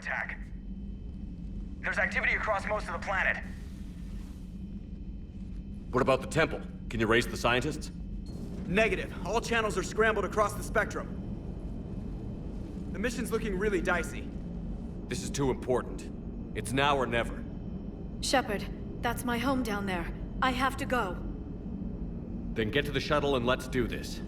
attack. There's activity across most of the planet. What about the temple? Can you raise the scientists? Negative. All channels are scrambled across the spectrum. The mission's looking really dicey. This is too important. It's now or never. Shepard, that's my home down there. I have to go. Then get to the shuttle and let's do this.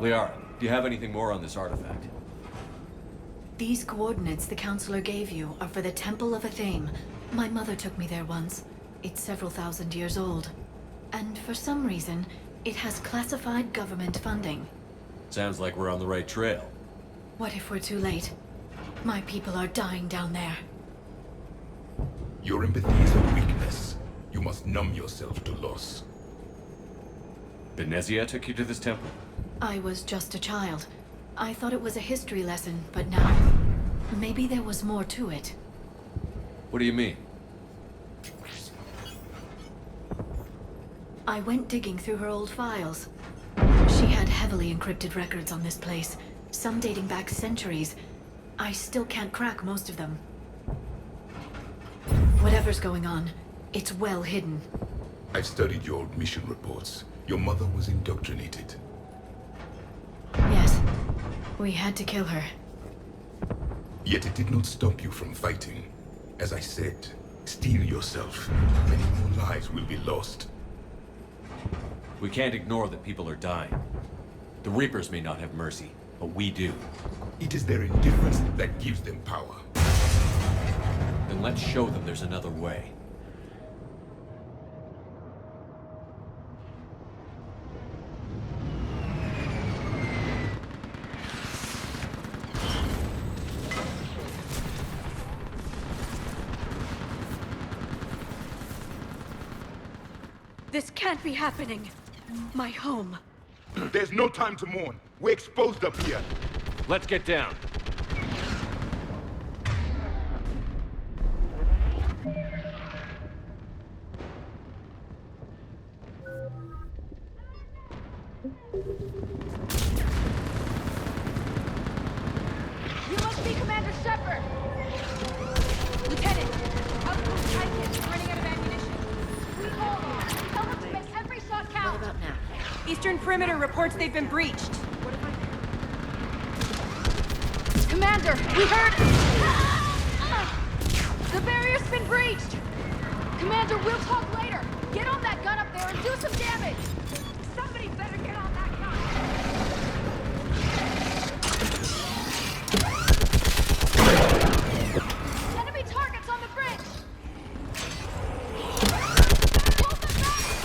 Liara, do you have anything more on this artifact? These coordinates the Counselor gave you are for the Temple of Athame. My mother took me there once. It's several thousand years old. And for some reason, it has classified government funding. Sounds like we're on the right trail. What if we're too late? My people are dying down there. Your empathy is a weakness. You must numb yourself to loss. Benezia took you to this temple? I was just a child. I thought it was a history lesson, but now... maybe there was more to it. What do you mean? I went digging through her old files. She had heavily encrypted records on this place, some dating back centuries. I still can't crack most of them. Whatever's going on, it's well hidden. I've studied your old mission reports. Your mother was indoctrinated. Yes, we had to kill her. Yet it did not stop you from fighting. As I said, steel yourself. Many more lives will be lost. We can't ignore that people are dying. The Reapers may not have mercy, but we do. It is their indifference that gives them power. Then let's show them there's another way. This can't be happening. My home. There's no time to mourn. We're exposed up here. Let's get down. You must be Commander Shepard! Lieutenant, Outpost Titan is running out of ammunition. We all are. Tell them to make every shot count! What about now? Eastern Perimeter reports they've been breached. Commander, we heard... The barrier's been breached! Commander, we'll talk later. Get on that gun up there and do some damage! Somebody better get on that gun! Enemy targets on the bridge! Hold them back!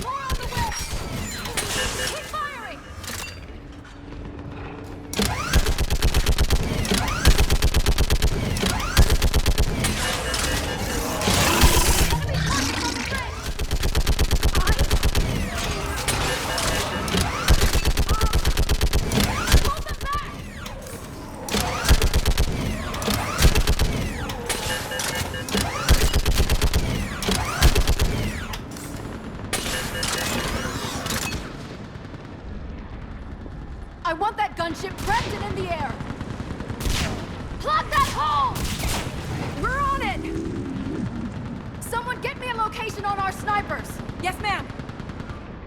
More on the way! Keep firing! Enemy targets on the bridge! Hold them back! I want that gunship prepped and in the air! Plug that hole! We're on it! Someone get me a location on our snipers! Yes, ma'am!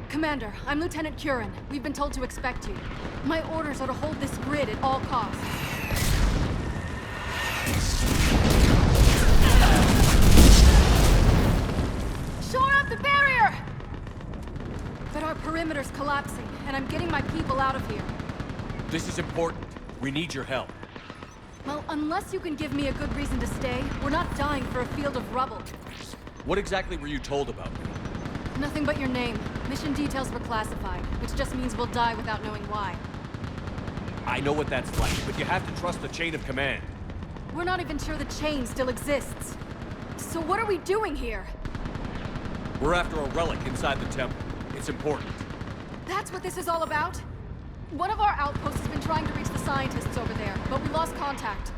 Commander, I'm Lieutenant Curran. We've been told to expect you. My orders are to hold this grid at all costs. is collapsing, and I'm getting my people out of here. This is important. We need your help. Well, unless you can give me a good reason to stay, we're not dying for a field of rubble. What exactly were you told about me? Nothing but your name. Mission details were classified, which just means we'll die without knowing why. I know what that's like, but you have to trust the chain of command. We're not even sure the chain still exists. So what are we doing here? We're after a relic inside the temple. It's important. That's what this is all about? One of our outposts has been trying to reach the scientists over there, but we lost contact.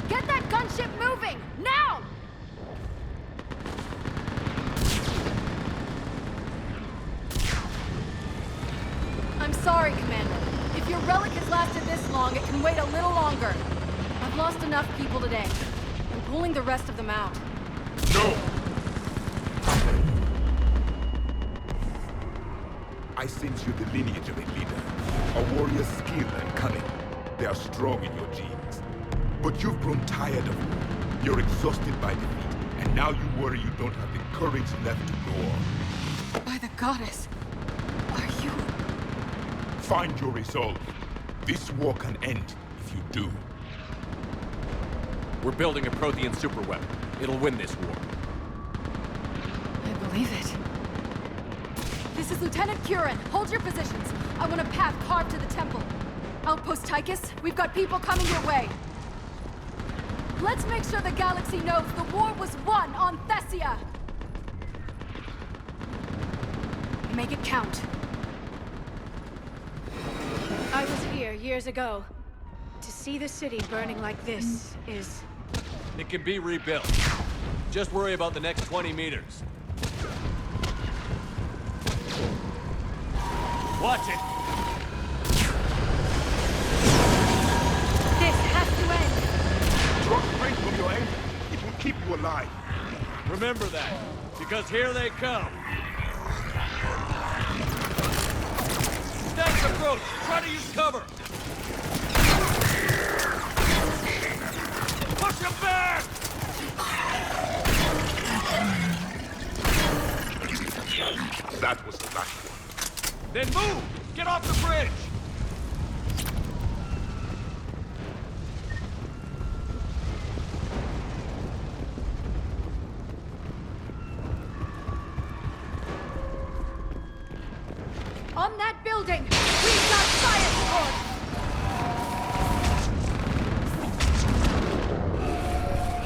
Get that gunship moving! Now! I'm sorry, Commander. If your relic has lasted this long, it can wait a little longer. I've lost enough people today. I'm pulling the rest of them out. No! I sense you're the lineage of a leader. A warrior's skill and cunning. They are strong in your genes. But you've grown tired of war. You're exhausted by defeat, and now you worry you don't have the courage left to go on. By the goddess, are you... Find your resolve. This war can end if you do. We're building a Prothean superweapon. It'll win this war. I believe it. This is Lieutenant Curran. Hold your positions. I want a path carved to the temple. Outpost Tychus, we've got people coming your way. Let's make sure the galaxy knows the war was won on Thessia. Make it count. I was here years ago. To see the city burning like this is... It can be rebuilt. Just worry about the next 20 meters. Watch it! This has to end! Draw strength from your anger. It will keep you alive. Remember that, because here they come. Next approach! Try to use cover! Push him back! That was the last one. Then move! Get off the bridge! On that building! We've got science force!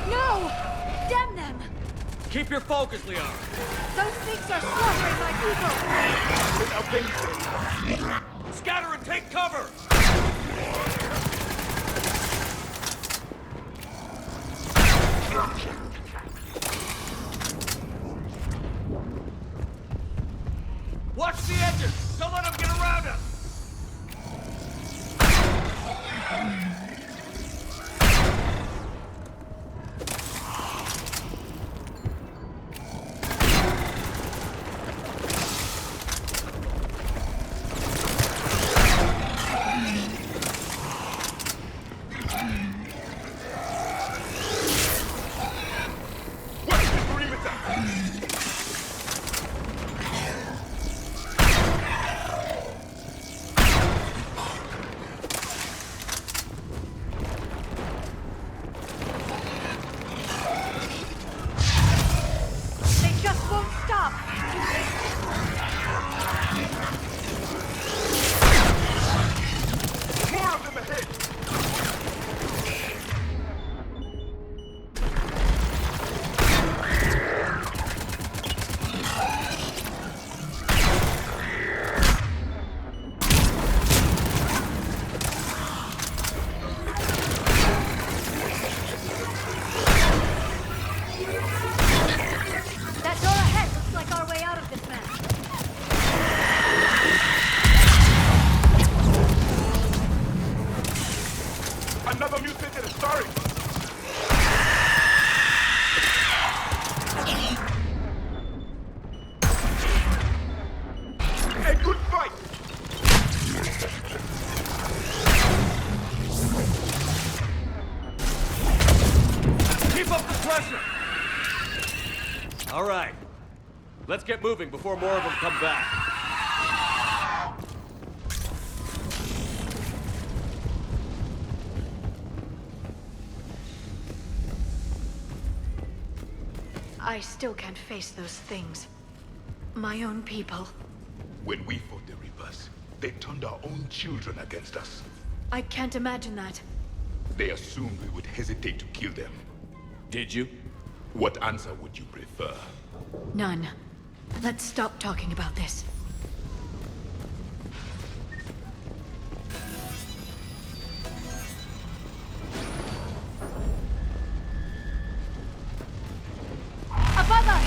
No! Damn them! Keep your focus, Leon! Those things are slaughtering my people! Scatter and take cover! Watch the edges! Don't let them get around us! What's the perimeter? They just won't stop! More of them ahead! That door ahead looks like our way out of this mess. Another mutated story! A good fight! Keep up the pressure! All right. Let's get moving before more of them come back. I still can't face those things. My own people. When we fought the Reapers, they turned our own children against us. I can't imagine that. They assumed we would hesitate to kill them. Did you? What answer would you prefer? None. Let's stop talking about this. Above us!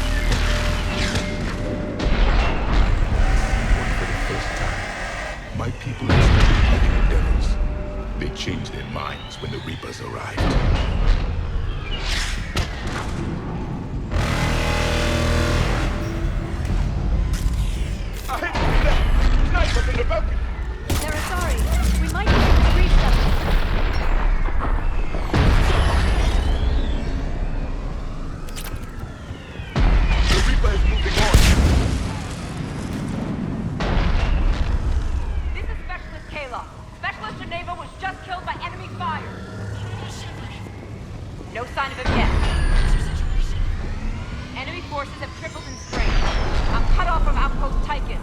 For the first time, my people expected living devils. They changed their minds when the Reapers arrived. Sniper in the balcony! They're sorry. We might be able to reach them. The Reaper is moving on! This is Specialist Kayla. Specialist Geneva was just killed by enemy fire. No sign of him yet. Enemy forces have tripled in strength. I'm cut off from Outpost Tychus.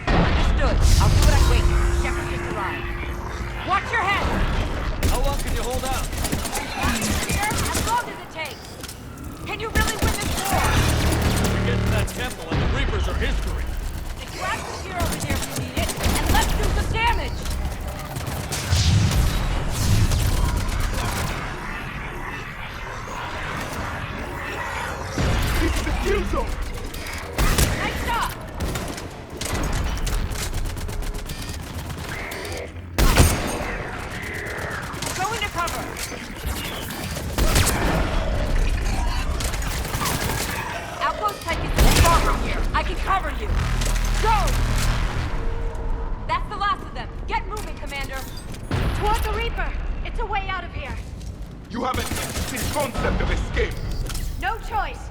Understood. I'll do what I wait. Shepard just arrived. Watch your head! How long can you hold out? Here, as long as it takes. Can you really win this war? We get to that temple and the Reapers are history. Then grab the gear over there if you need it, and let's do some damage! This is the kill zone! Nice job! Go into cover! Outpost Tychus is far from here. I can cover you. Go! That's the last of them. Get moving, Commander. Toward the Reaper! It's a way out of here! You have an interesting concept of escape. No choice!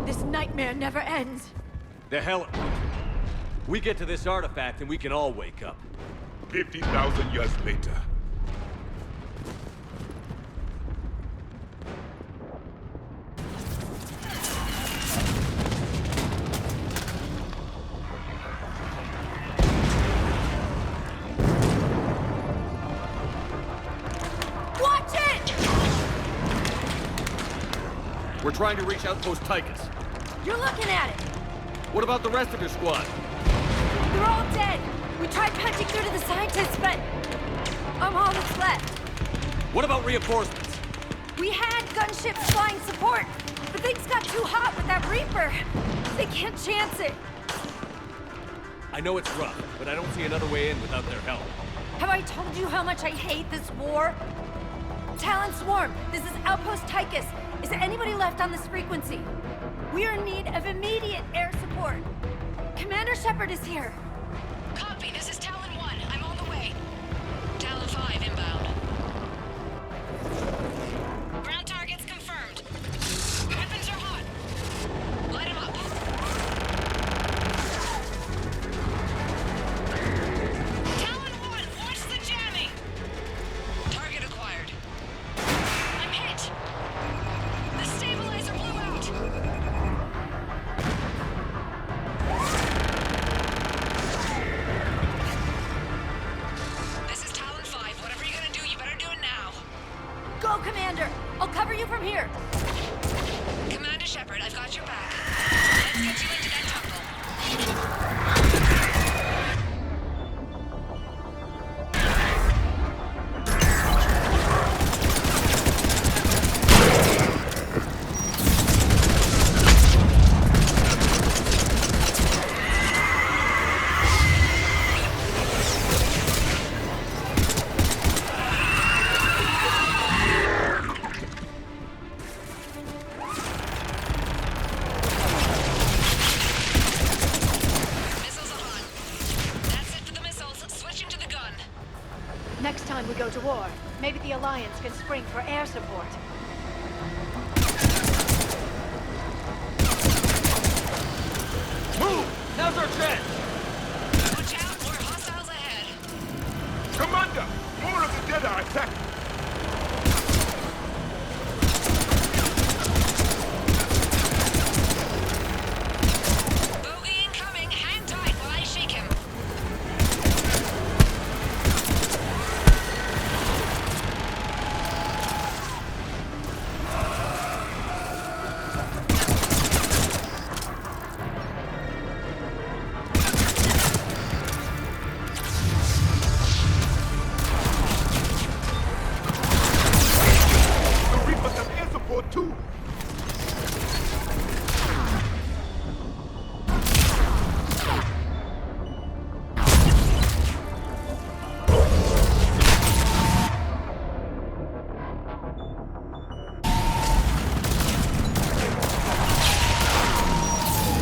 This nightmare never ends! The hell it won't. We get to this artifact and we can all wake up. 50,000 years later. Watch it! We're trying to reach Outpost Tychus. You're looking at it! What about the rest of your squad? They're all dead! We tried punching through to the scientists, but I'm all that's left. What about reinforcements? We had gunships flying support, but things got too hot with that Reaper. They can't chance it. I know it's rough, but I don't see another way in without their help. Have I told you how much I hate this war? Talon Swarm, this is Outpost Tychus. Is anybody left on this frequency? We are in need of immediate air support. Commander Shepard is here. Copy, this is Talon 1. I'm on the way. Talon 5 inbound. Ground targets confirmed. Weapons are hot. Light 'em up. Talon 1, watch the jamming! Target acquired. I'm hit! The stabilizer blew out! This is Talon 5. Whatever you're gonna do, you better do it now. Go, Commander! I'll cover you from here. Commander Shepard, I've got your back. Let's get you into that temple. go to war. Maybe the Alliance can spring for air support. Move! Now's our chance! Watch out, more hostiles ahead. Commander! More of the dead are attacking! Bogey incoming. Hang tight while I shake him. The Reapers have air support too!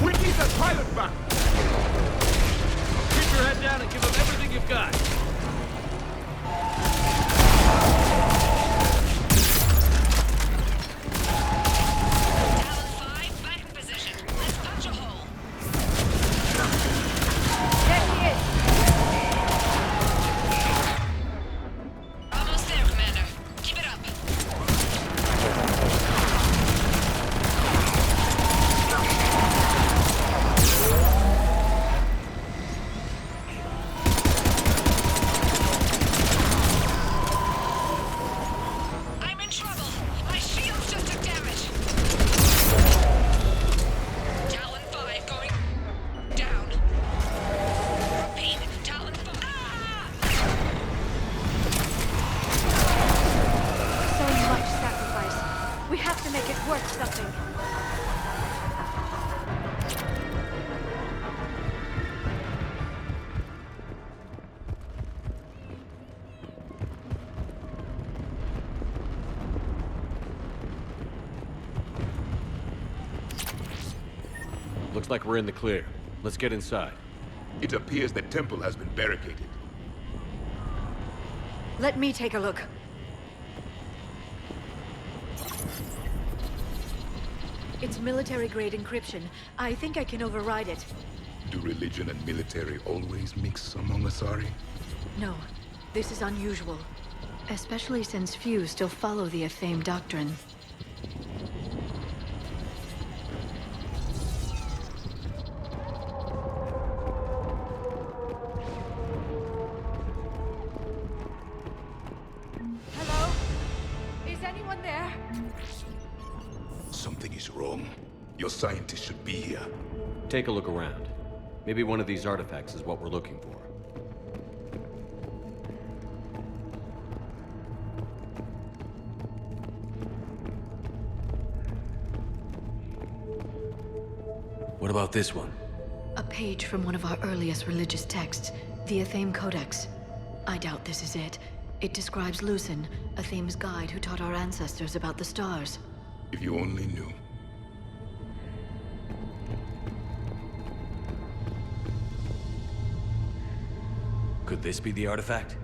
We need that pilot back! Keep your head down and give them everything you've got. Talon 5, back in position. Let's punch a hole. There he is! Almost there, Commander. Keep it up. I'm in trouble. My shields just took damage. Talon 5 going down. Repeat, Talon 5. Ah! So much sacrifice. We have to make it worth something. Looks like we're in the clear. Let's get inside. It appears the temple has been barricaded. Let me take a look. It's military-grade encryption. I think I can override it. Do religion and military always mix among Asari? No, this is unusual. Especially since few still follow the Athame doctrine. Hello? Is anyone there? Something is wrong. Your scientists should be here. Take a look around. Maybe one of these artifacts is what we're looking for. What about this one? A page from one of our earliest religious texts, the Athame Codex. I doubt this is it. It describes Lucen, Athame's guide who taught our ancestors about the stars. If you only knew. Could this be the artifact?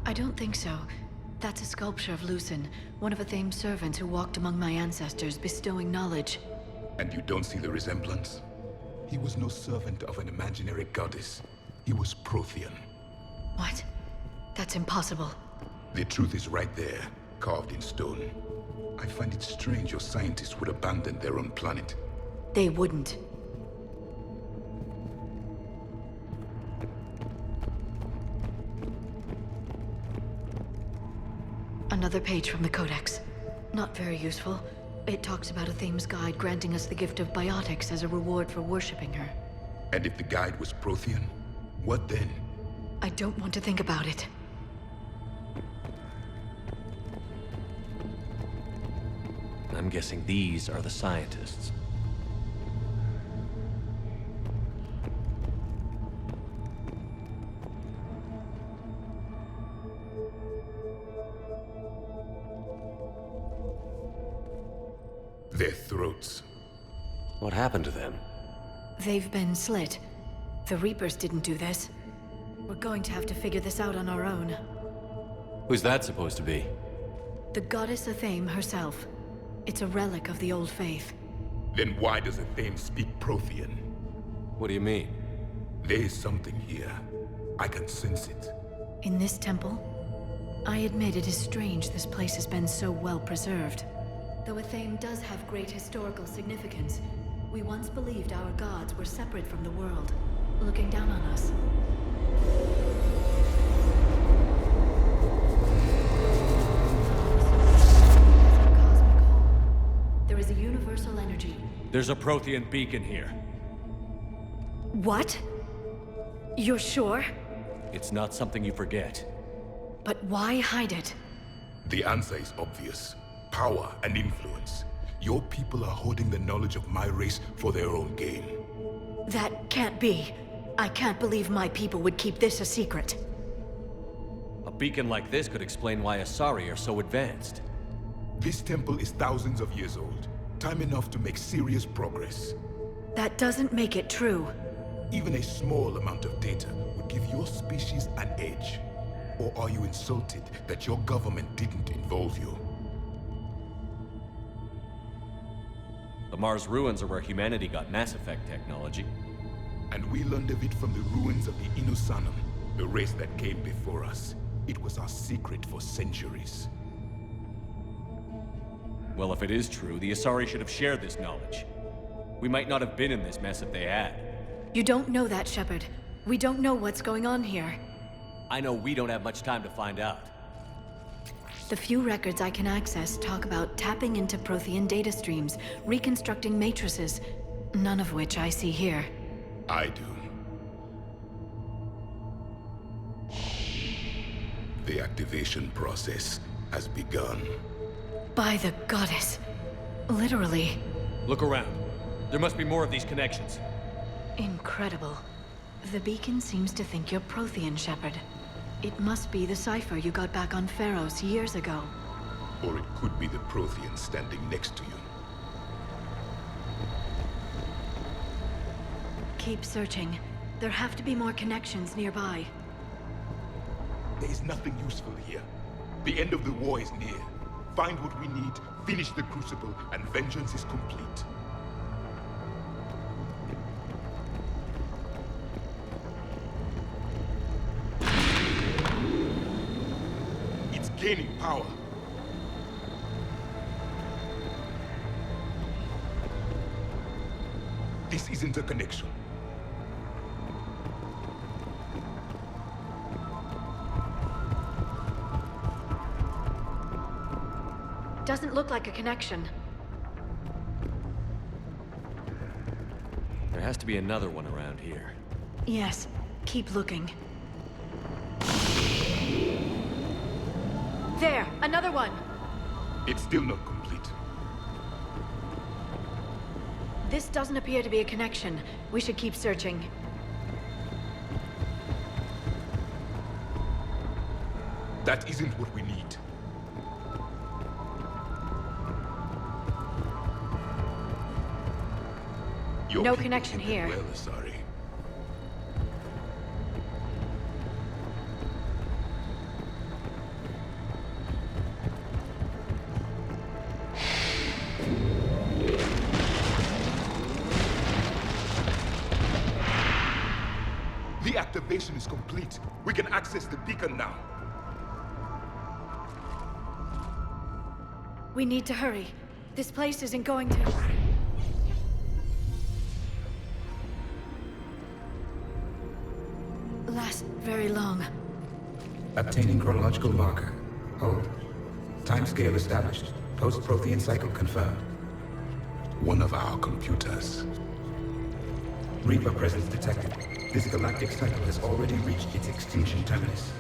I don't think so. That's a sculpture of Lucen, one of Athame's servants who walked among my ancestors, bestowing knowledge. And you don't see the resemblance? He was no servant of an imaginary goddess. He was Prothean. What? That's impossible. The truth is right there, carved in stone. I find it strange your scientists would abandon their own planet. They wouldn't. Another page from the Codex. Not very useful. It talks about Athame's guide granting us the gift of biotics as a reward for worshipping her. And if the guide was Prothean, what then? I don't want to think about it. I'm guessing these are the scientists. Their throats. What happened to them? They've been slit. The Reapers didn't do this. We're going to have to figure this out on our own. Who's that supposed to be? The goddess Athame herself. It's a relic of the old faith. Then why does Athame speak Prothean? What do you mean? There is something here. I can sense it. In this temple? I admit it is strange this place has been so well preserved. Though Athame does have great historical significance, we once believed our gods were separate from the world, looking down on us. There is a universal energy. There's a Prothean beacon here. What? You're sure? It's not something you forget. But why hide it? The answer is obvious. Power and influence. Your people are holding the knowledge of my race for their own gain. That can't be. I can't believe my people would keep this a secret. A beacon like this could explain why Asari are so advanced. This temple is thousands of years old. Time enough to make serious progress. That doesn't make it true. Even a small amount of data would give your species an edge. Or are you insulted that your government didn't involve you? The Mars ruins are where humanity got Mass Effect technology. And we learned of it from the ruins of the Inusanum, the race that came before us. It was our secret for centuries. Well, if it is true, the Asari should have shared this knowledge. We might not have been in this mess if they had. You don't know that, Shepard. We don't know what's going on here. I know we don't have much time to find out. The few records I can access talk about tapping into Prothean data streams, reconstructing matrices, none of which I see here. I do. The activation process has begun. By the goddess. Literally. Look around. There must be more of these connections. Incredible. The beacon seems to think you're Prothean, Shepard. It must be the cipher you got back on Pharos years ago. Or it could be the Prothean standing next to you. Keep searching. There have to be more connections nearby. There is nothing useful here. The end of the war is near. Find what we need, finish the Crucible, and vengeance is complete. It's gaining power. This isn't a connection. Doesn't look like a connection. There has to be another one around here. Yes, keep looking. There, another one! It's still not complete. This doesn't appear to be a connection. We should keep searching. That isn't what we need. Your No people connection did here. well, Asari. The activation is complete. We can access the beacon now. We need to hurry. This place isn't going to... last very long. Obtaining chronological marker. Hold. Timescale established. Post-Prothean cycle confirmed. One of our computers. Reaper presence detected. This galactic cycle has already reached its extinction terminus.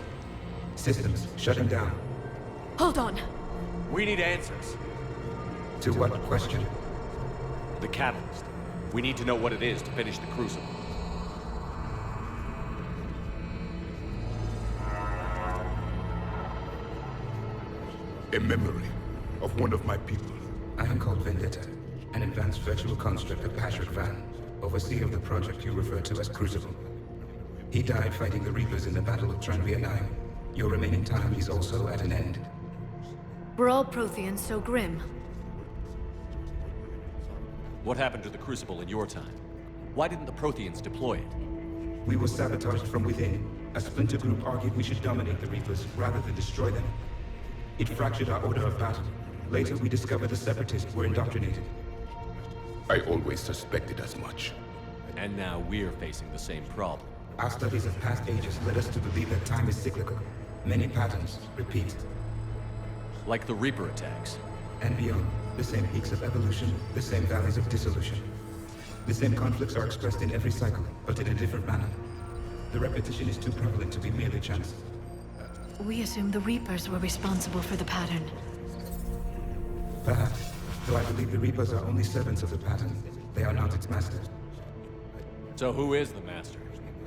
Systems shutting down. Hold on. We need answers. To what question? The catalyst. We need to know what it is to finish the Crucible. A memory of one of my people. I am called Vendetta, an advanced virtual construct of Patrick Van, overseer of the project you refer to as Crucible. He died fighting the Reapers in the Battle of Tranvia 9. Your remaining time is also at an end. Were all Protheans so grim? What happened to the Crucible in your time? Why didn't the Protheans deploy it? We were sabotaged from within. A splinter group argued we should dominate the Reapers rather than destroy them. It fractured our order of battle. Later, we discovered the Separatists were indoctrinated. I always suspected as much. And now we're facing the same problem. Our studies of past ages led us to believe that time is cyclical. Many patterns repeat. Like the Reaper attacks. And beyond, the same peaks of evolution, the same valleys of dissolution. The same conflicts are expressed in every cycle, but in a different manner. The repetition is too prevalent to be merely chance. We assumed the Reapers were responsible for the pattern. Perhaps, though I believe the Reapers are only servants of the pattern. They are not its masters. So who is the Master?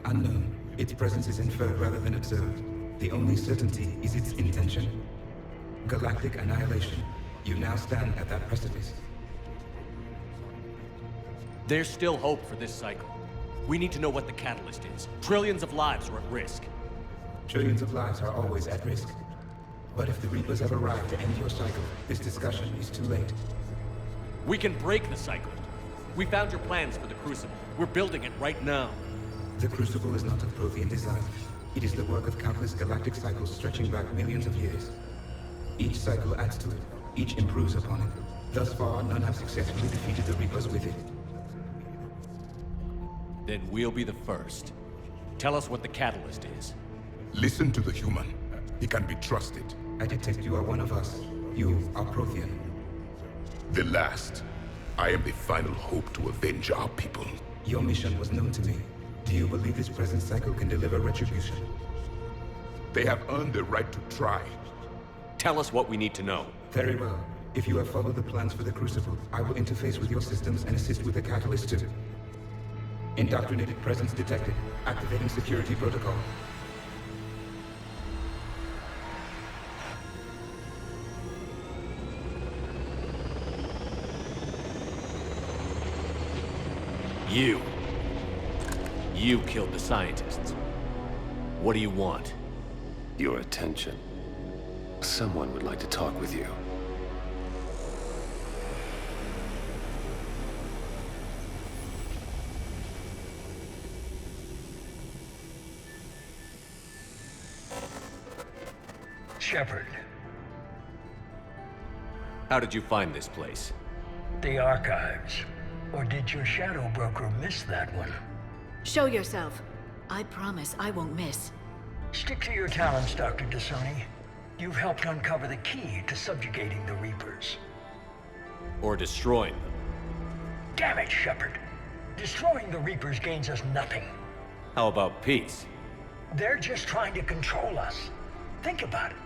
Unknown. Its presence is inferred rather than observed. The only certainty is its intention. Galactic annihilation. You now stand at that precipice. There's still hope for this cycle. We need to know what the catalyst is. Trillions of lives are at risk. Trillions of lives are always at risk. But if the Reapers have arrived to end your cycle, this discussion is too late. We can break the cycle. We found your plans for the Crucible. We're building it right now. The Crucible is not of Prothean design. It is the work of countless galactic cycles stretching back millions of years. Each cycle adds to it. Each improves upon it. Thus far, none have successfully defeated the Reapers with it. Then we'll be the first. Tell us what the catalyst is. Listen to the human. He can be trusted. I detect you are one of us. You are Prothean. The last. I am the final hope to avenge our people. Your mission was known to me. Do you believe this present cycle can deliver retribution? They have earned the right to try. Tell us what we need to know. Very well. If you have followed the plans for the Crucible, I will interface with your systems and assist with the catalyst too. Indoctrinated presence detected. Activating security protocol. You killed the scientists. What do you want? Your attention. Someone would like to talk with you. Shepard. How did you find this place? The archives. Or did your shadow broker miss that one? Show yourself. I promise I won't miss. Stick to your talents, Dr. T'Soni. You've helped uncover the key to subjugating the Reapers. Or destroying them. Damn it, Shepard. Destroying the Reapers gains us nothing. How about peace? They're just trying to control us. Think about it.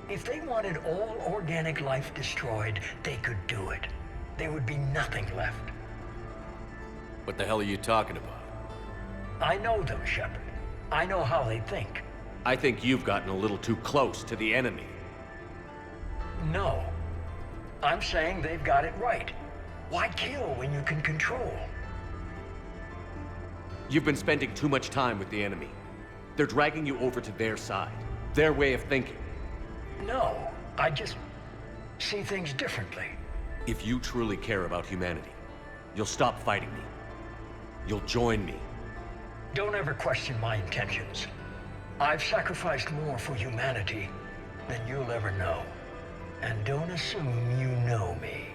If they wanted all organic life destroyed, they could do it. There would be nothing left. What the hell are you talking about? I know them, Shepard. I know how they think. I think you've gotten a little too close to the enemy. No. I'm saying they've got it right. Why kill when you can control? You've been spending too much time with the enemy. They're dragging you over to their side. Their way of thinking. No, I just see things differently. If you truly care about humanity, you'll stop fighting me. You'll join me. Don't ever question my intentions. I've sacrificed more for humanity than you'll ever know. And don't assume you know me.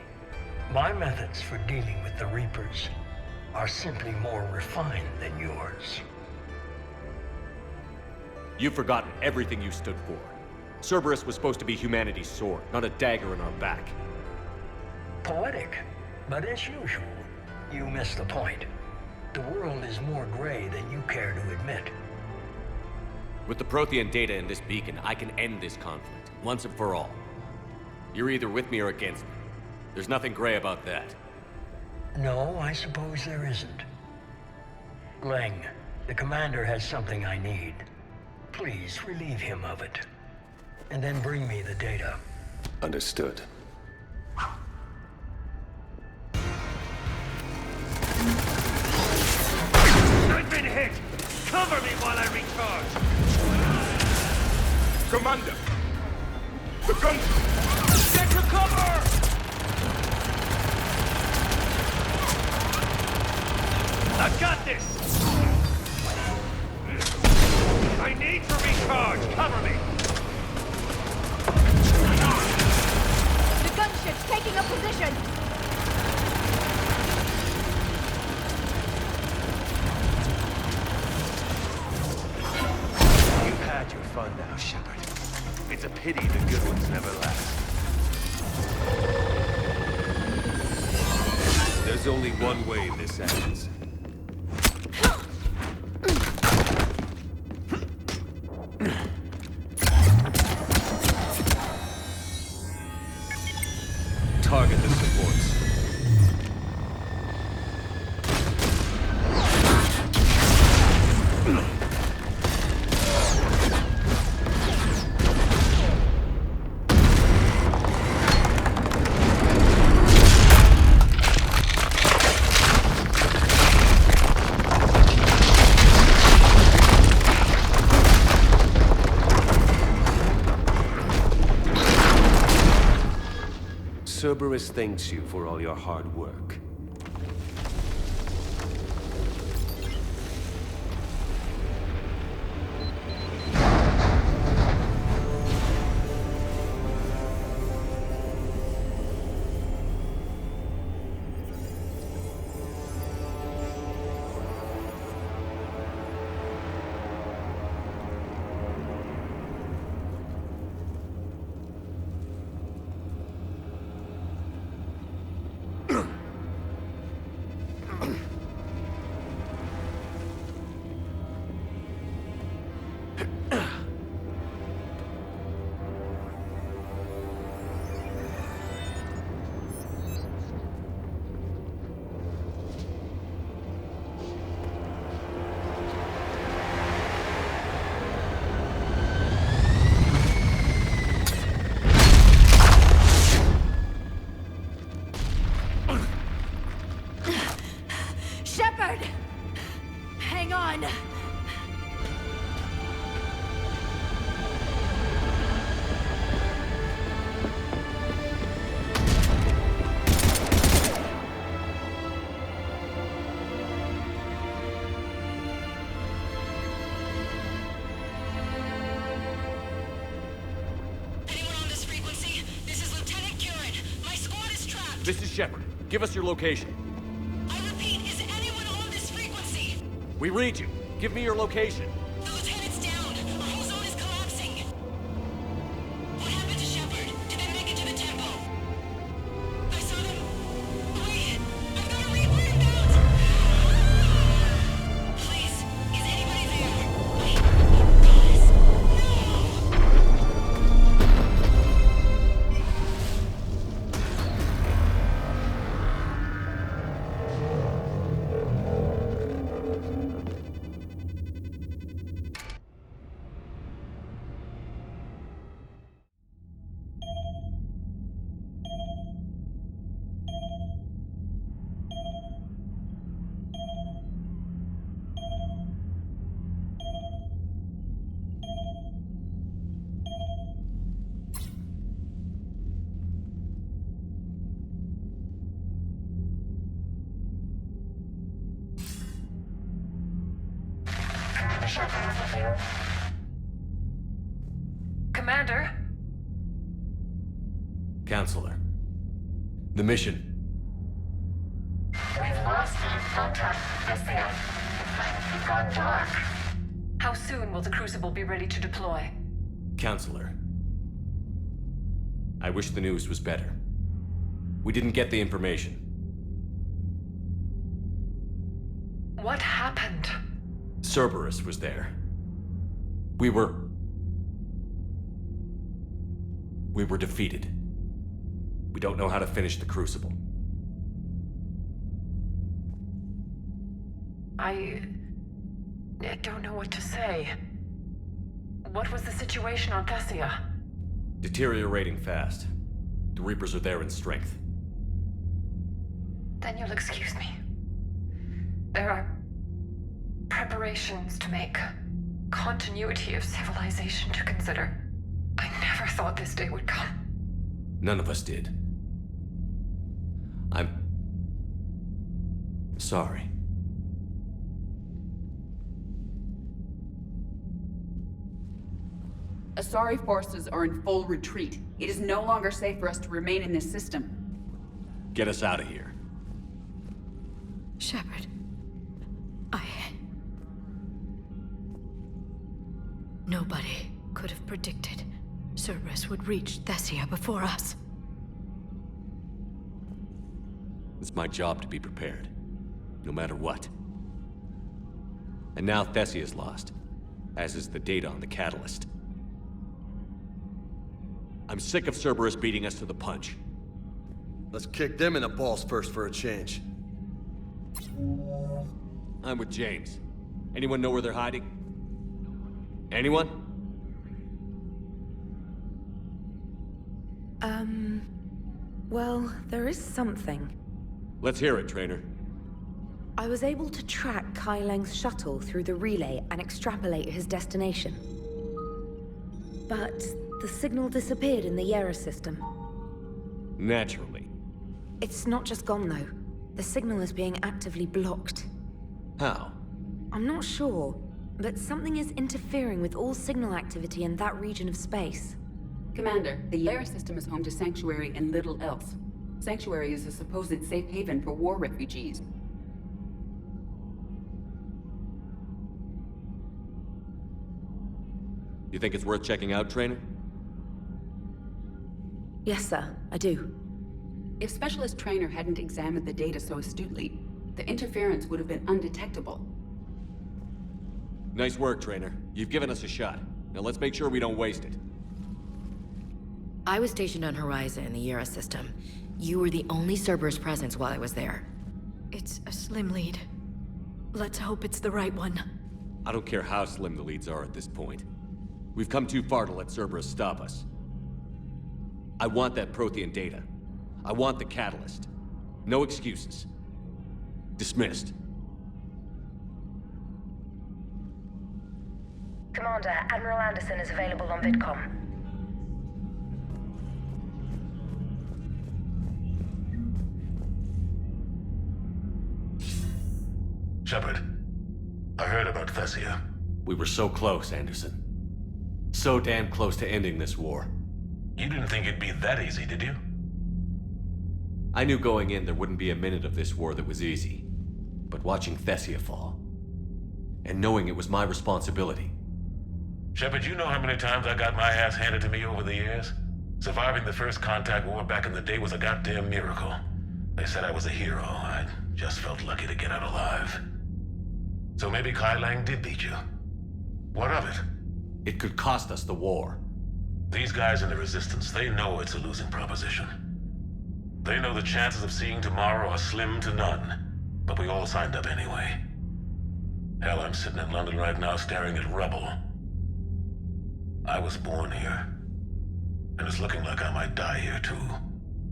My methods for dealing with the Reapers are simply more refined than yours. You've forgotten everything you stood for. Cerberus was supposed to be humanity's sword, not a dagger in our back. Poetic, but as usual, you miss the point. The world is more gray than you care to admit. With the Prothean data in this beacon, I can end this conflict, once and for all. You're either with me or against me. There's nothing gray about that. No, I suppose there isn't. Leng, the commander has something I need. Please relieve him of it. And then bring me the data. Understood. I've been hit! Cover me while I recharge! Commander! The gun! Get to cover! I've got this! I need to recharge! Cover me! The gunship's taking a position! You've had your fun now, Shepard. It's a pity the good ones never last. There's only one way this ends. Target the supports. Cerberus thanks you for all your hard work. Shepard! Hang on! Anyone on this frequency? This is Lieutenant Curran. My squad is trapped. This is Shepard. Give us your location. I repeat, is anyone on this frequency? We read you. Give me your location. The lieutenant's down. Our whole zone is collapsing. What happened to Shepard? Did they make it to the tempo? I saw them. Wait, I've got a Reaper inbound. Please, is anybody there? Wait, guys, no. Commander? Counselor. The mission. We've lost contact with the It's gone dark. How soon will the Crucible be ready to deploy? Counselor. I wish the news was better. We didn't get the information. What happened? Cerberus was there. We were defeated. We don't know how to finish the Crucible. I don't know what to say. What was the situation on Thessia? Deteriorating fast. The Reapers are there in strength. Then you'll excuse me. There are preparations to make. Continuity of civilization to consider. I never thought this day would come. None of us did. I'm sorry. Asari forces are in full retreat. It is no longer safe for us to remain in this system. Get us out of here. Shepard. Nobody could have predicted Cerberus would reach Thessia before us. It's my job to be prepared, no matter what. And now Thessia's lost, as is the data on the Catalyst. I'm sick of Cerberus beating us to the punch. Let's kick them in the balls first for a change. I'm with James. Anyone know where they're hiding? Anyone? Well, there is something. Let's hear it, Trainer. I was able to track Kai Leng's shuttle through the relay and extrapolate his destination. But the signal disappeared in the Yera system. Naturally. It's not just gone, though. The signal is being actively blocked. How? I'm not sure, but something is interfering with all signal activity in that region of space. Commander, the Yera system is home to Sanctuary and little else. Sanctuary is a supposed safe haven for war refugees. You think it's worth checking out, Trainer? Yes, sir, I do. If Specialist Trainer hadn't examined the data so astutely, the interference would have been undetectable. Nice work, Trainer. You've given us a shot. Now let's make sure we don't waste it. I was stationed on Horizon in the Yera system. You were the only Cerberus presence while I was there. It's a slim lead. Let's hope it's the right one. I don't care how slim the leads are at this point. We've come too far to let Cerberus stop us. I want that Prothean data. I want the Catalyst. No excuses. Dismissed. Commander, Admiral Anderson is available on VidCom. Shepard, I heard about Thessia. We were so close, Anderson. So damn close to ending this war. You didn't think it'd be that easy, did you? I knew going in there wouldn't be a minute of this war that was easy. But watching Thessia fall, and knowing it was my responsibility. Shepard, you know how many times I got my ass handed to me over the years? Surviving the first contact war back in the day was a goddamn miracle. They said I was a hero. I just felt lucky to get out alive. So maybe Kai Lang did beat you. What of it? It could cost us the war. These guys in the Resistance, they know it's a losing proposition. They know the chances of seeing tomorrow are slim to none. But we all signed up anyway. Hell, I'm sitting in London right now staring at rubble. I was born here. And it's looking like I might die here too.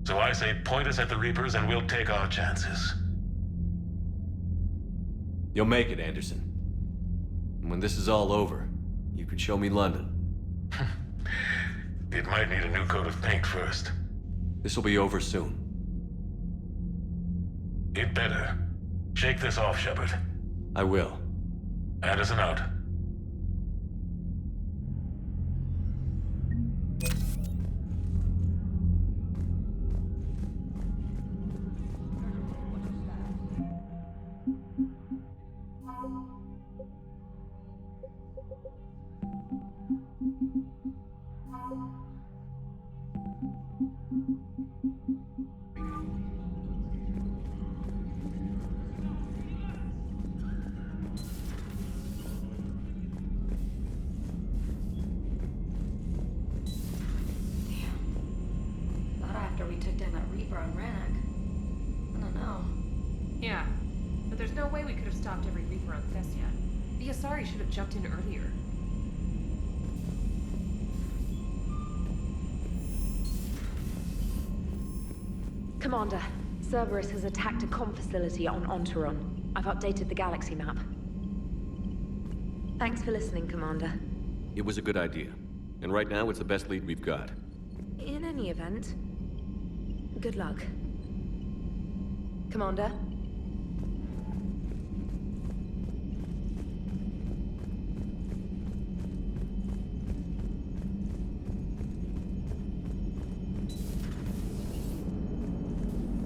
So I say point us at the Reapers and we'll take our chances. You'll make it, Anderson. And when this is all over, you can show me London. It might need a new coat of paint first. This will be over soon. It better. Shake this off, Shepard. I will. Anderson out. We took down that Reaper on Rannoch. I don't know. Yeah, but there's no way we could have stopped every Reaper on Thessia. The Asari should have jumped in earlier. Commander, Cerberus has attacked a comm facility on Ontaron. I've updated the galaxy map. Thanks for listening, Commander. It was a good idea. And right now, it's the best lead we've got. In any event, good luck. Commander?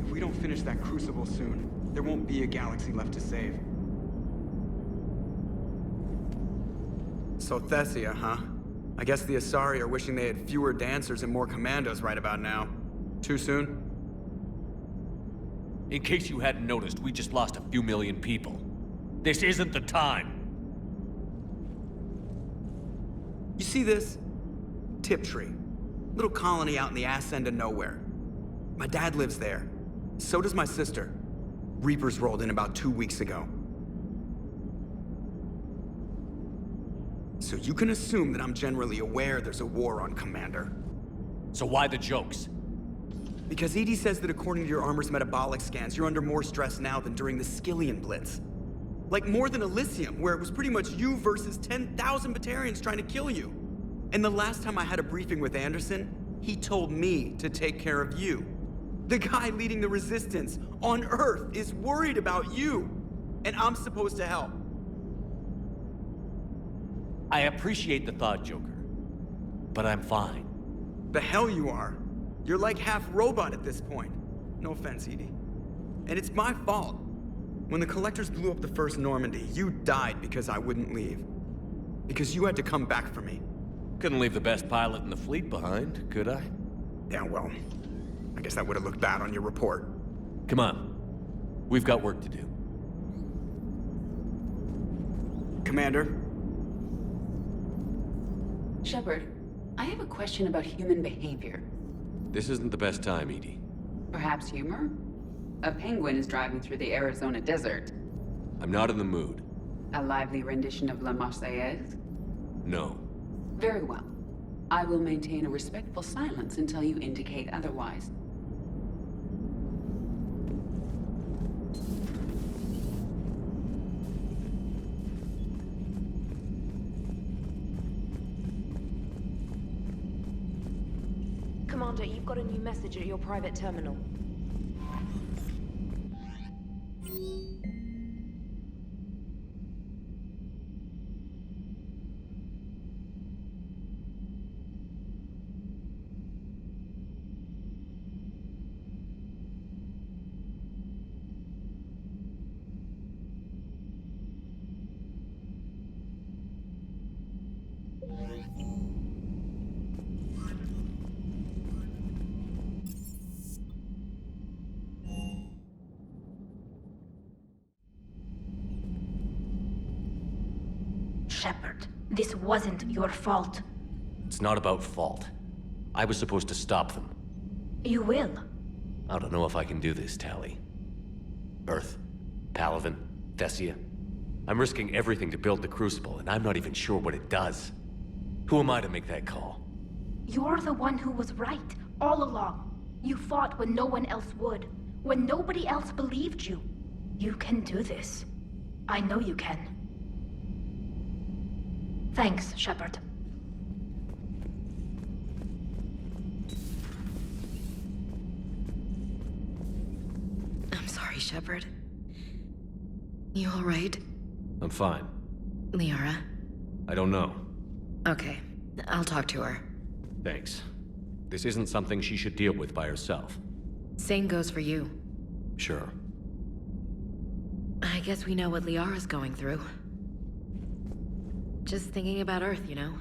If we don't finish that crucible soon, there won't be a galaxy left to save. So Thessia, huh? I guess the Asari are wishing they had fewer dancers and more commandos right about now. Too soon? In case you hadn't noticed, we just lost a few million people. This isn't the time. You see this? Tiptree. Little colony out in the ass end of nowhere. My dad lives there. So does my sister. Reapers rolled in about 2 weeks ago. So you can assume that I'm generally aware there's a war on, Commander. So why the jokes? Because EDI says that according to your armor's metabolic scans, you're under more stress now than during the Skillian Blitz. Like more than Elysium, where it was pretty much you versus 10,000 Batarians trying to kill you. And the last time I had a briefing with Anderson, he told me to take care of you. The guy leading the resistance on Earth is worried about you, and I'm supposed to help. I appreciate the thought, Joker. But I'm fine. The hell you are. You're like half robot at this point. No offense, EDI. And it's my fault. When the Collectors blew up the first Normandy, you died because I wouldn't leave. Because you had to come back for me. Couldn't leave the best pilot in the fleet behind, could I? Yeah, well, I guess that would have looked bad on your report. Come on. We've got work to do. Commander? Shepard, I have a question about human behavior. This isn't the best time, EDI. Perhaps humor? A penguin is driving through the Arizona desert. I'm not in the mood. A lively rendition of La Marseillaise? No. Very well. I will maintain a respectful silence until you indicate otherwise. Commander, you've got a new message at your private terminal. Shepard, this wasn't your fault. It's not about fault. I was supposed to stop them. You will. I don't know if I can do this, Tali. Earth, Palaven, Thessia. I'm risking everything to build the Crucible, and I'm not even sure what it does. Who am I to make that call? You're the one who was right, all along. You fought when no one else would, when nobody else believed you. You can do this. I know you can. Thanks, Shepard. I'm sorry, Shepard. You all right? I'm fine. Liara? I don't know. Okay, I'll talk to her. Thanks. This isn't something she should deal with by herself. Same goes for you. Sure. I guess we know what Liara's going through. Just thinking about Earth, you know?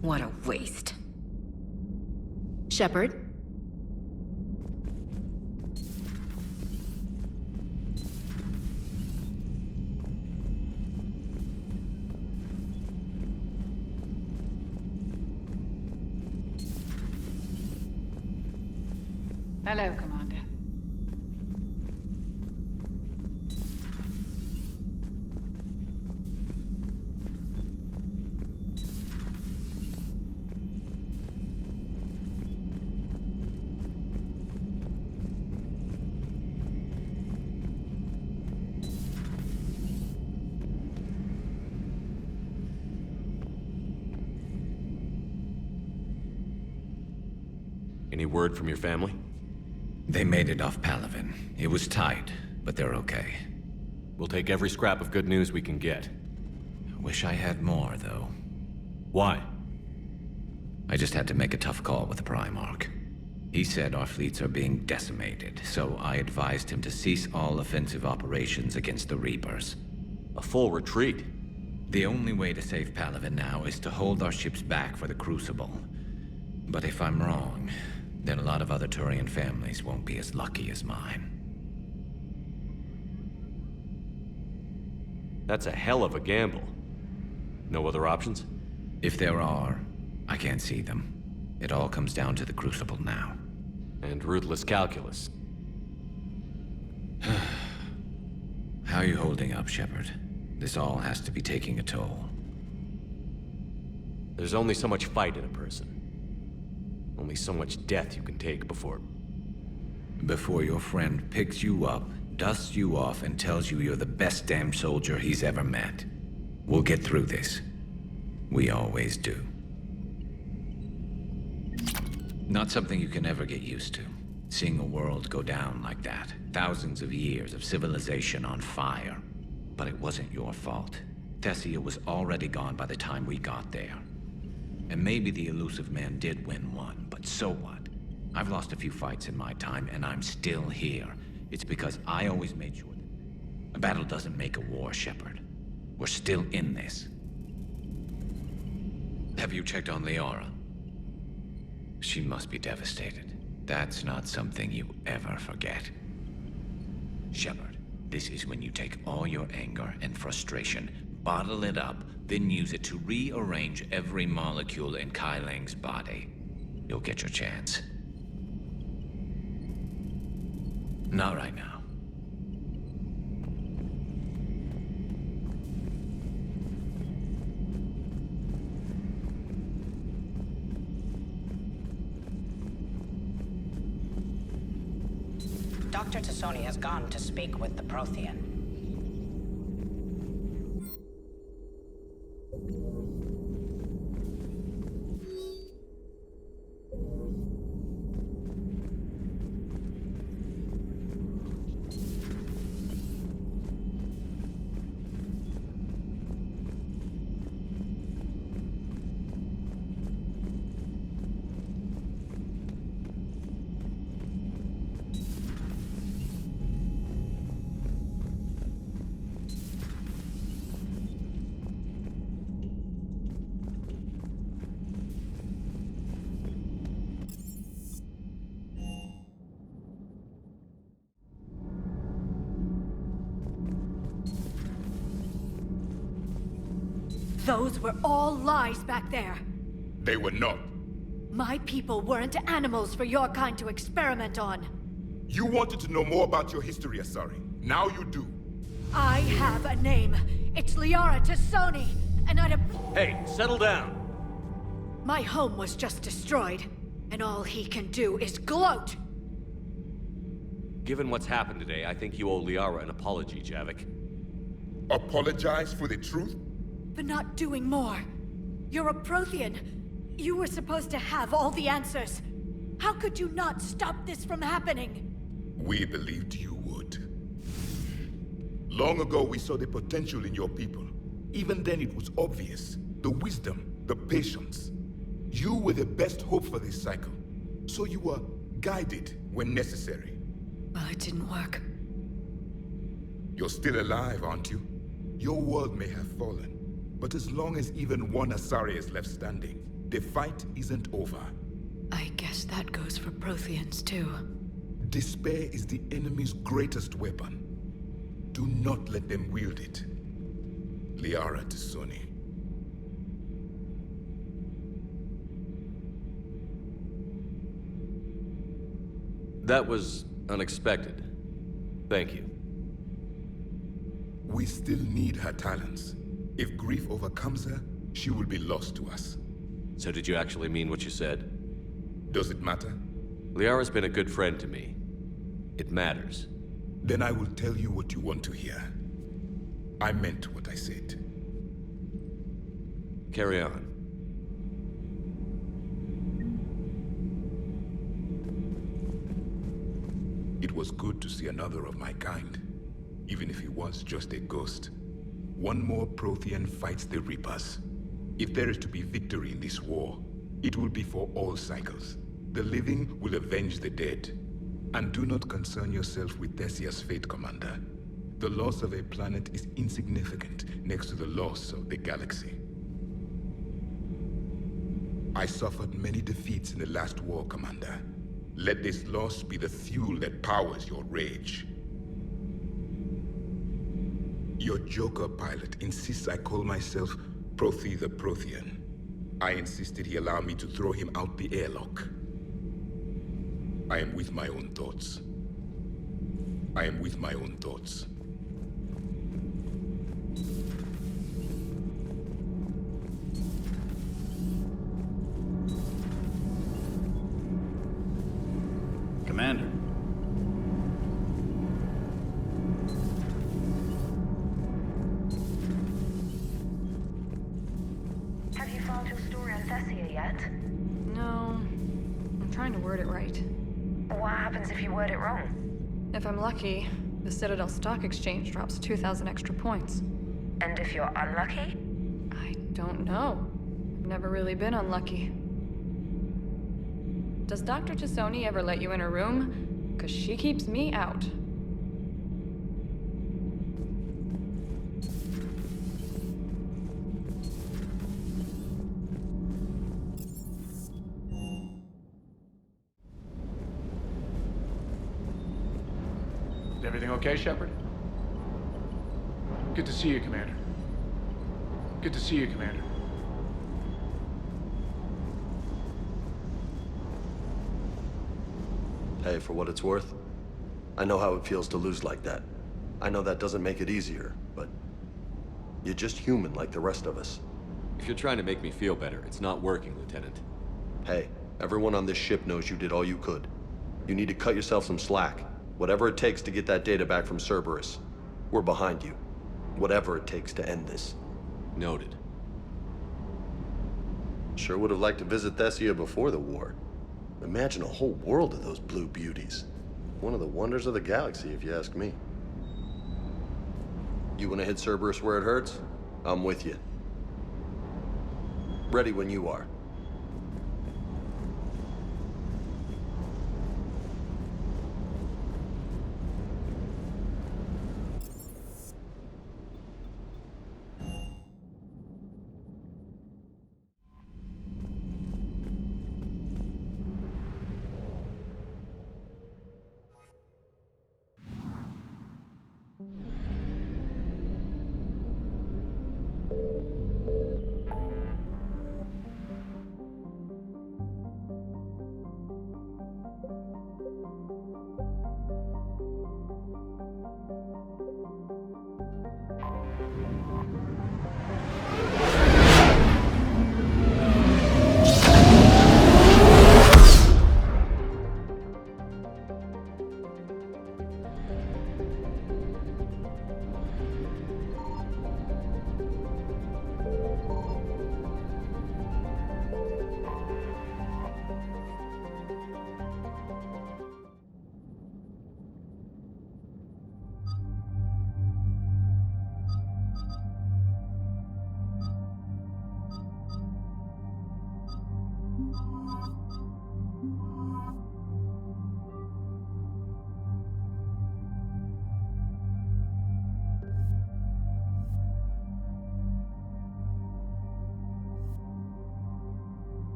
What a waste. Shepard? Hello, Commander. Any word from your family? They made it off Palaven. It was tight, but they're okay. We'll take every scrap of good news we can get. Wish I had more, though. Why? I just had to make a tough call with the Primarch. He said our fleets are being decimated, so I advised him to cease all offensive operations against the Reapers. A full retreat? The only way to save Palaven now is to hold our ships back for the Crucible. But if I'm wrong, then a lot of other Turian families won't be as lucky as mine. That's a hell of a gamble. No other options? If there are, I can't see them. It all comes down to the Crucible now. And ruthless calculus. How are you holding up, Shepard? This all has to be taking a toll. There's only so much fight in a person. Only so much death you can take before... Before your friend picks you up, dusts you off, and tells you you're the best damn soldier he's ever met. We'll get through this. We always do. Not something you can ever get used to. Seeing a world go down like that. Thousands of years of civilization on fire. But it wasn't your fault. Thessia was already gone by the time we got there. And maybe the Illusive Man did win one, but so what? I've lost a few fights in my time, and I'm still here. It's because I always made sure that a battle doesn't make a war, Shepard. We're still in this. Have you checked on Liara? She must be devastated. That's not something you ever forget. Shepard, this is when you take all your anger and frustration, bottle it up, then use it to rearrange every molecule in Kai Leng's body. You'll get your chance. Not right now. Dr. T'Soni has gone to speak with the Prothean. Those were all lies back there. They were not. My people weren't animals for your kind to experiment on. You wanted to know more about your history, Asari. Now you do. I have a name. It's Liara T'Soni, and I'd have... Hey, settle down. My home was just destroyed, and all he can do is gloat. Given what's happened today, I think you owe Liara an apology, Javik. Apologize for the truth? For not doing more. You're a Prothean. You were supposed to have all the answers. How could you not stop this from happening? We believed you would. Long ago, we saw the potential in your people. Even then, it was obvious. The wisdom, the patience. You were the best hope for this cycle. So you were guided when necessary. Well, it didn't work. You're still alive, aren't you? Your world may have fallen. But as long as even one Asari is left standing, the fight isn't over. I guess that goes for Protheans, too. Despair is the enemy's greatest weapon. Do not let them wield it. Liara T'Soni. That was unexpected. Thank you. We still need her talents. If grief overcomes her, she will be lost to us. So did you actually mean what you said? Does it matter? Liara's been a good friend to me. It matters. Then I will tell you what you want to hear. I meant what I said. Carry on. It was good to see another of my kind, even if he was just a ghost. One more Prothean fights the Reapers. If there is to be victory in this war, it will be for all cycles. The living will avenge the dead. And do not concern yourself with Thessia's fate, Commander. The loss of a planet is insignificant next to the loss of the galaxy. I suffered many defeats in the last war, Commander. Let this loss be the fuel that powers your rage. Your Joker pilot insists I call myself Prothe the Prothean. I insisted he allow me to throw him out the airlock. I am with my own thoughts. I am with my own thoughts. Commander. Have you filed your story on Thessia yet? No. I'm trying to word it right. What happens if you word it wrong? If I'm lucky, the Citadel Stock Exchange drops 2,000 extra points. And if you're unlucky? I don't know. I've never really been unlucky. Does Dr. Chisoni ever let you in her room? 'Cause she keeps me out. Is everything okay, Shepard? Good to see you, Commander. Good to see you, Commander. Hey, for what it's worth, I know how it feels to lose like that. I know that doesn't make it easier, but you're just human like the rest of us. If you're trying to make me feel better, it's not working, Lieutenant. Hey, everyone on this ship knows you did all you could. You need to cut yourself some slack. Whatever it takes to get that data back from Cerberus. We're behind you. Whatever it takes to end this. Noted. Sure would have liked to visit Thessia before the war. Imagine a whole world of those blue beauties. One of the wonders of the galaxy, if you ask me. You want to hit Cerberus where it hurts? I'm with you. Ready when you are.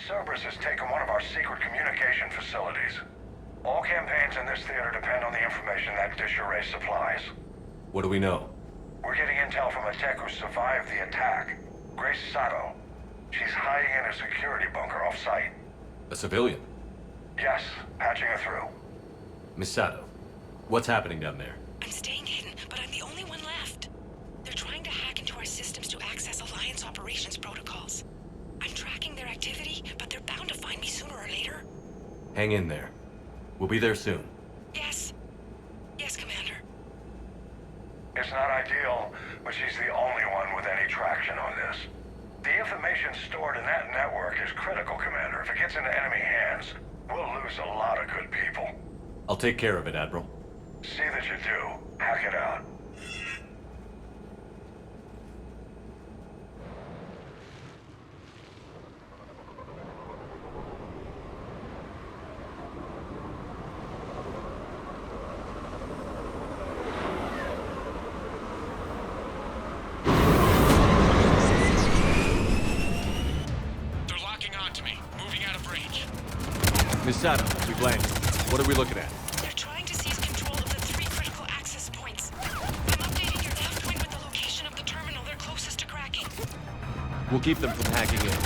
Cerberus has taken one of our secret communication facilities. All campaigns in this theater depend on the information that dish array supplies. What do we know? We're getting intel from a tech who survived the attack. Grace Sato. She's hiding in a security bunker off-site. A civilian? Yes, patching her through. Miss Sato, what's happening down there? I'm staying hidden, but I'm the only one left. They're trying to hack into our systems to access Alliance operations protocols. I'm tracking their activity, but they're bound to find me sooner or later. Hang in there. We'll be there soon. Yes. Yes, Commander. It's not ideal, but she's the only one with any traction on this. The information stored in that network is critical, Commander. If it gets into enemy hands, we'll lose a lot of good people. I'll take care of it, Admiral. See that you do. Hack it out. Miss Sato, we've landed. What are we looking at? They're trying to seize control of the 3 critical access points. I'm updating your nav point with the location of the terminal they're closest to cracking. We'll keep them from hacking in.